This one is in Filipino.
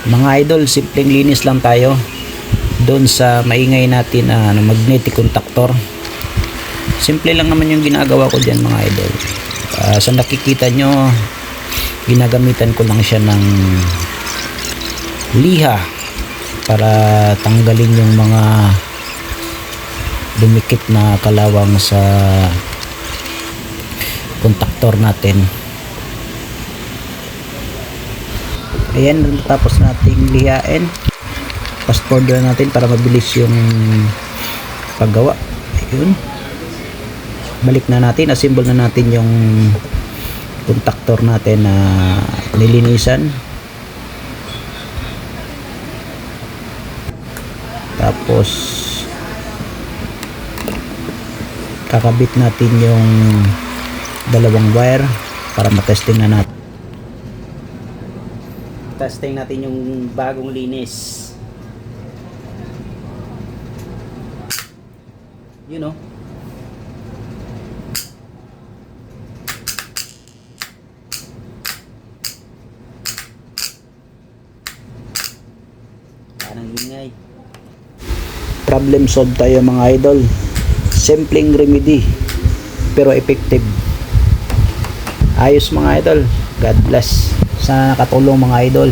Mga idol, simpleng linis lang tayo doon sa maingay natin na magnetic contactor. Simple lang naman yung ginagawa ko dyan mga idol. Sa nakikita nyo, ginagamitan ko lang siya ng liha para tanggalin yung mga dumikit na kalawang sa contactor natin. Ayan, tapos nating lihain, fast forward natin para mabilis yung paggawa. Ayun, balik na natin, assemble na natin yung contactor natin na nilinisan. Tapos kakabit natin yung dalawang wire para matesting na natin. Testing natin yung bagong linis. You know. Parang ingay. Problem solved tayo mga idol. Simpleng remedy pero effective. Ayos mga idol. God bless. Sana nakatulong mga idol.